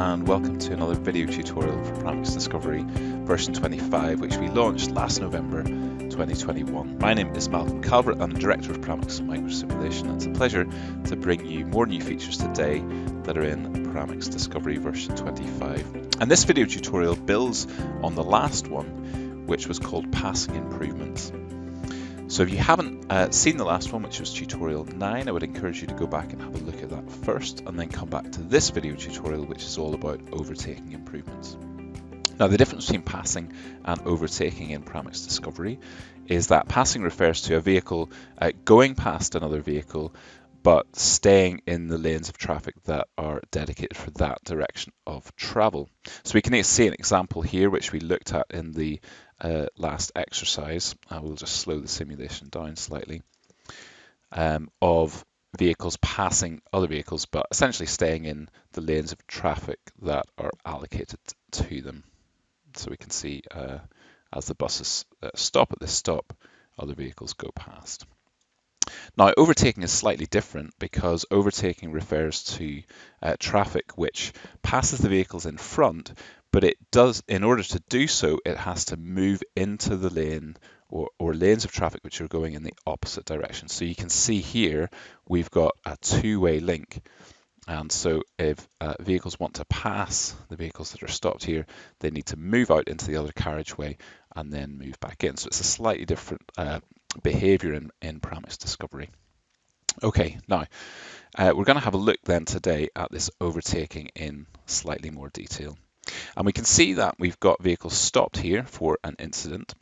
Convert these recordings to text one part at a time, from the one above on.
and welcome to another video tutorial for Paramics Discovery version 25, which we launched last November 2021. My name is Malcolm Calvert. I'm the Director of Paramics Microsimulation, and it's a pleasure to bring you more new features today that are in Paramics Discovery version 25. And this video tutorial builds on the last one, which was called Passing Improvements. So if you haven't seen the last one, which was tutorial 9, I would encourage you to go back and have a look at that first, and then come back to this video tutorial, which is all about overtaking improvements. Now, the difference between passing and overtaking in Paramics Discovery is that passing refers to a vehicle going past another vehicle, but staying in the lanes of traffic that are dedicated for that direction of travel. So we can see an example here, which we looked at in the last exercise. I will just slow the simulation down slightly, of vehicles passing other vehicles, but essentially staying in the lanes of traffic that are allocated to them. So we can see as the buses stop at this stop, other vehicles go past. Now, overtaking is slightly different because overtaking refers to traffic which passes the vehicles in front, but it does, in order to do so, it has to move into the lane or lanes of traffic which are going in the opposite direction. So you can see here we've got a two-way link. And so if vehicles want to pass the vehicles that are stopped here, they need to move out into the other carriageway and then move back in. So it's a slightly different behaviour in Paramics Discovery. Okay, now we're going to have a look then today at this overtaking in slightly more detail. And we can see that we've got vehicles stopped here for an incident,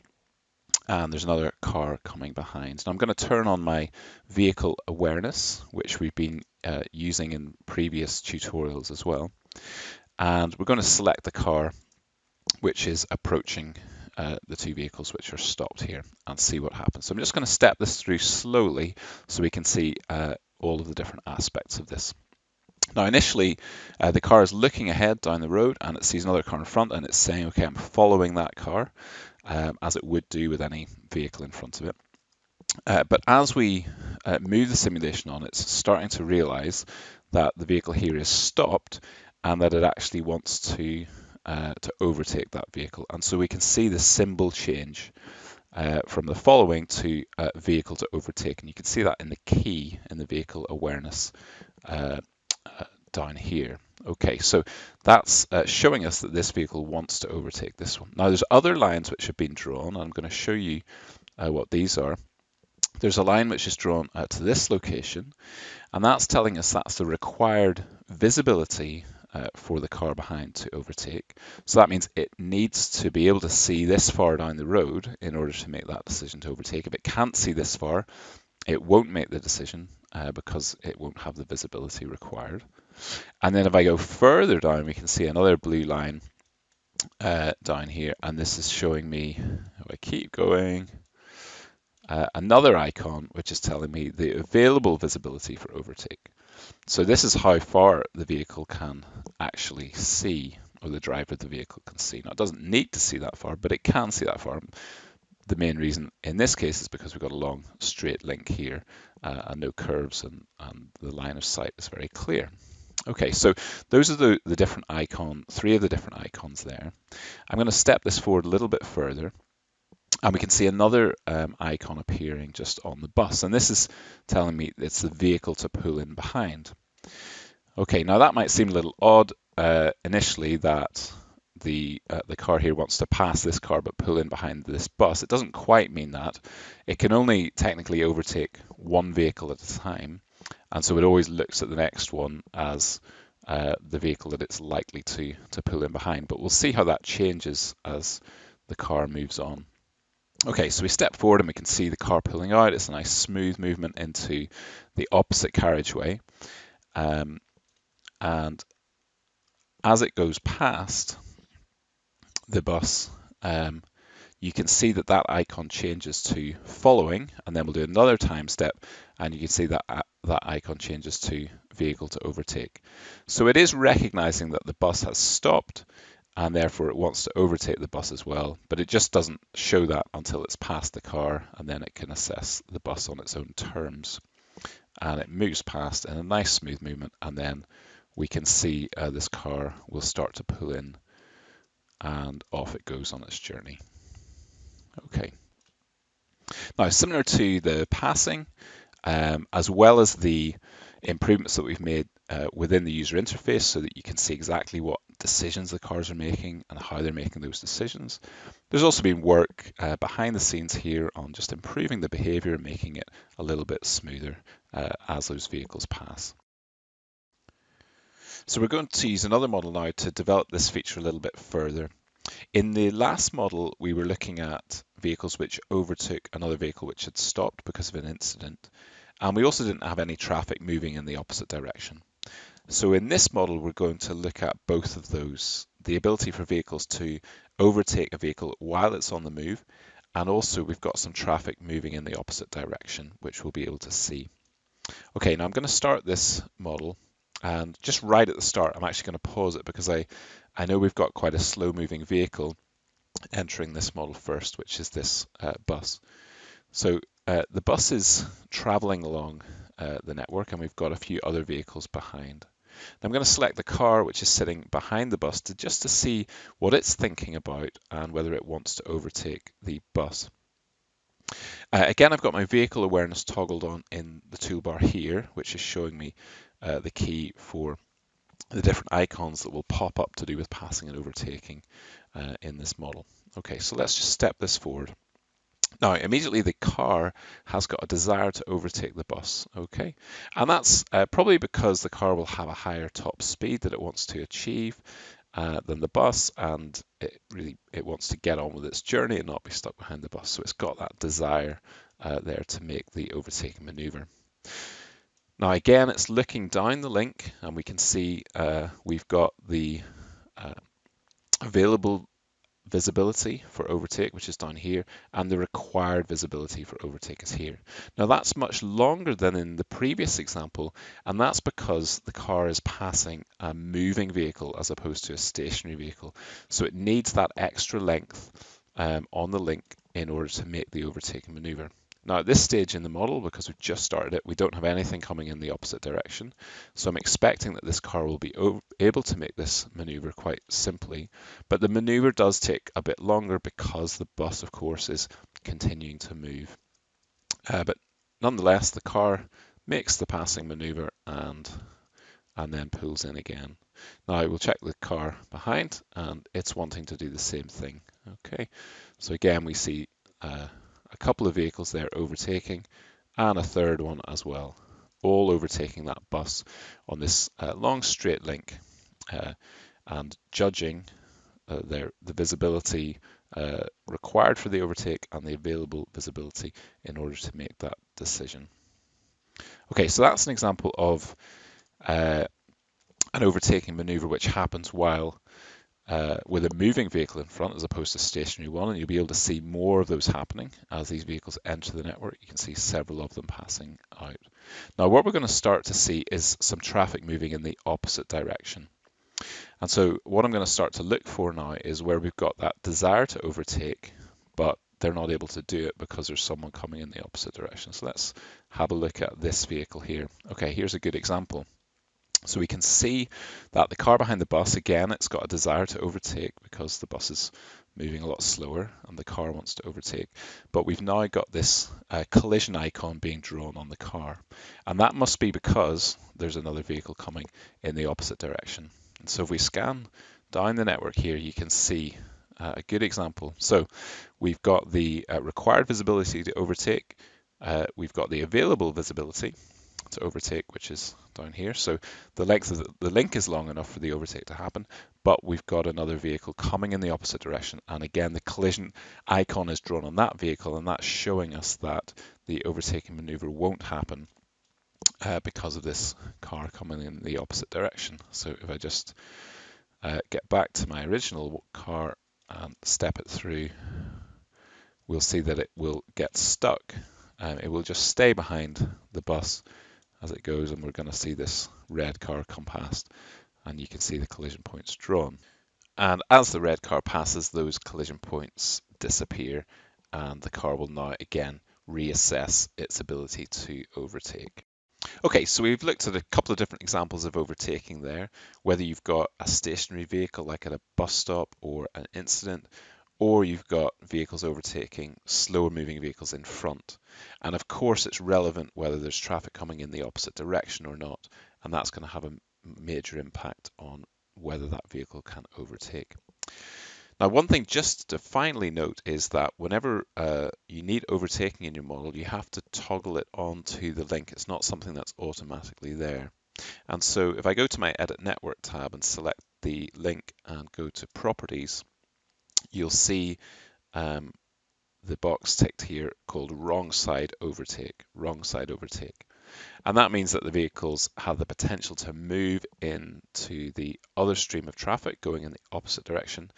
and there's another car coming behind. Now I'm going to turn on my vehicle awareness, which we've been using in previous tutorials as well. And we're going to select the car which is approaching the two vehicles which are stopped here and see what happens. So I'm just going to step this through slowly so we can see all of the different aspects of this. Now initially the car is looking ahead down the road and it sees another car in front and it's saying, okay, I'm following that car, as it would do with any vehicle in front of it. But as we move the simulation on, it's starting to realize that the vehicle here is stopped and that it actually wants to overtake that vehicle. And so we can see the symbol change from the following to vehicle to overtake. And you can see that in the key in the vehicle awareness down here. Okay, so that's showing us that this vehicle wants to overtake this one. Now there's other lines which have been drawn. I'm going to show you what these are. There's a line which is drawn to this location, and that's telling us that's the required visibility for the car behind to overtake. So that means it needs to be able to see this far down the road in order to make that decision to overtake. If it can't see this far, it won't make the decision because it won't have the visibility required. And then if I go further down, we can see another blue line down here, and this is showing me, if I keep going, another icon which is telling me the available visibility for overtake. So this is how far the vehicle can actually see, or the driver of the vehicle can see. Now it doesn't need to see that far, but it can see that far. The main reason in this case is because we've got a long straight link here and no curves, and the line of sight is very clear. Okay, so those are the different icons, 3 of the different icons there. I'm going to step this forward a little bit further, and we can see another icon appearing just on the bus, and this is telling me it's the vehicle to pull in behind. Okay, now that might seem a little odd initially, that the car here wants to pass this car but pull in behind this bus. It doesn't quite mean that. It can only technically overtake one vehicle at a time, and so it always looks at the next one as the vehicle that it's likely to pull in behind. But we'll see how that changes as the car moves on. Okay, so we step forward and we can see the car pulling out. It's a nice smooth movement into the opposite carriageway. And as it goes past the bus, you can see that that icon changes to following, and then we'll do another time step, and you can see that that icon changes to vehicle to overtake. So it is recognizing that the bus has stopped, and therefore it wants to overtake the bus as well, but it just doesn't show that until it's past the car, and then it can assess the bus on its own terms. And it moves past in a nice smooth movement, and then we can see this car will start to pull in and off it goes on its journey. Okay. Now, similar to the passing, as well as the improvements that we've made within the user interface so that you can see exactly what decisions the cars are making and how they're making those decisions. There's also been work behind the scenes here on just improving the behavior and making it a little bit smoother as those vehicles pass. So we're going to use another model now to develop this feature a little bit further. In the last model, we were looking at vehicles which overtook another vehicle which had stopped because of an incident. And we also didn't have any traffic moving in the opposite direction. So in this model, we're going to look at both of those, the ability for vehicles to overtake a vehicle while it's on the move, and also we've got some traffic moving in the opposite direction, which we'll be able to see. Okay, now I'm going to start this model, and just right at the start, I'm actually going to pause it because I know we've got quite a slow moving vehicle entering this model first, which is this bus. So the bus is traveling along the network, and we've got a few other vehicles behind. I'm going to select the car which is sitting behind the bus just to see what it's thinking about and whether it wants to overtake the bus. Again, I've got my vehicle awareness toggled on in the toolbar here, which is showing me the key for the different icons that will pop up to do with passing and overtaking in this model. Okay, so let's just step this forward. Now, immediately the car has got a desire to overtake the bus, okay? And that's probably because the car will have a higher top speed that it wants to achieve than the bus, and it wants to get on with its journey and not be stuck behind the bus. So it's got that desire there to make the overtaking maneuver. Now, again, it's looking down the link, and we can see we've got the available visibility for overtake, which is down here, and the required visibility for overtake is here. Now that's much longer than in the previous example, and that's because the car is passing a moving vehicle as opposed to a stationary vehicle. So it needs that extra length on the link in order to make the overtaking maneuver. Now at this stage in the model, because we've just started it, we don't have anything coming in the opposite direction. So I'm expecting that this car will be able to make this maneuver quite simply, but the maneuver does take a bit longer because the bus, of course, is continuing to move. But nonetheless, the car makes the passing maneuver and then pulls in again. Now we'll check the car behind, and it's wanting to do the same thing. Okay, so again we see a couple of vehicles there overtaking, and a third one as well, all overtaking that bus on this long straight link and judging the visibility required for the overtake and the available visibility in order to make that decision. Okay, so that's an example of an overtaking maneuver which happens while with a moving vehicle in front as opposed to a stationary one, and you'll be able to see more of those happening as these vehicles enter the network. You can see several of them passing out. Now what we're going to start to see is some traffic moving in the opposite direction. And so what I'm going to start to look for now is where we've got that desire to overtake, but they're not able to do it because there's someone coming in the opposite direction. So let's have a look at this vehicle here. Okay, here's a good example. So we can see that the car behind the bus, again, it's got a desire to overtake because the bus is moving a lot slower and the car wants to overtake. But we've now got this collision icon being drawn on the car. And that must be because there's another vehicle coming in the opposite direction. And so if we scan down the network here, you can see a good example. So we've got the required visibility to overtake. We've got the available visibility to overtake, which is down here. So the length of the link is long enough for the overtake to happen, but we've got another vehicle coming in the opposite direction. And again, the collision icon is drawn on that vehicle, and that's showing us that the overtaking maneuver won't happen because of this car coming in the opposite direction. So if I just get back to my original car and step it through, we'll see that it will get stuck. It will just stay behind the bus as it goes, and we're going to see this red car come past, and you can see the collision points drawn. And as the red car passes, those collision points disappear, and the car will now again reassess its ability to overtake. Okay, so we've looked at a couple of different examples of overtaking there, whether you've got a stationary vehicle like at a bus stop or an incident, or you've got vehicles overtaking slower moving vehicles in front. And of course, it's relevant whether there's traffic coming in the opposite direction or not, and that's going to have a major impact on whether that vehicle can overtake. Now, one thing just to finally note is that whenever you need overtaking in your model, you have to toggle it onto the link. It's not something that's automatically there. And so if I go to my Edit Network tab and select the link and go to Properties, you'll see the box ticked here called Wrong Side Overtake, Wrong Side Overtake. And that means that the vehicles have the potential to move into the other stream of traffic going in the opposite direction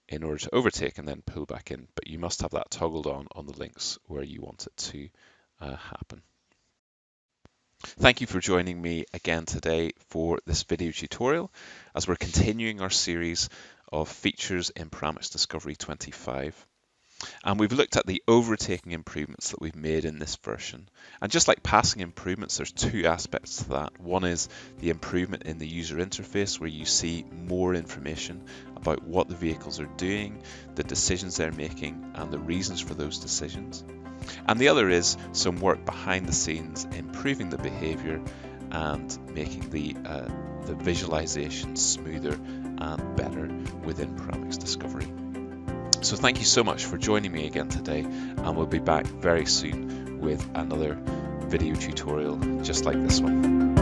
in order to overtake and then pull back in. But you must have that toggled on the links where you want it to happen. Thank you for joining me again today for this video tutorial as we're continuing our series of features in Paramics Discovery 25. And we've looked at the overtaking improvements that we've made in this version. And just like passing improvements, there's two aspects to that. One is the improvement in the user interface, where you see more information about what the vehicles are doing, the decisions they're making, and the reasons for those decisions. And the other is some work behind the scenes, improving the behavior and making the visualization smoother and better within Paramics Discovery. So thank you so much for joining me again today, and we'll be back very soon with another video tutorial just like this one.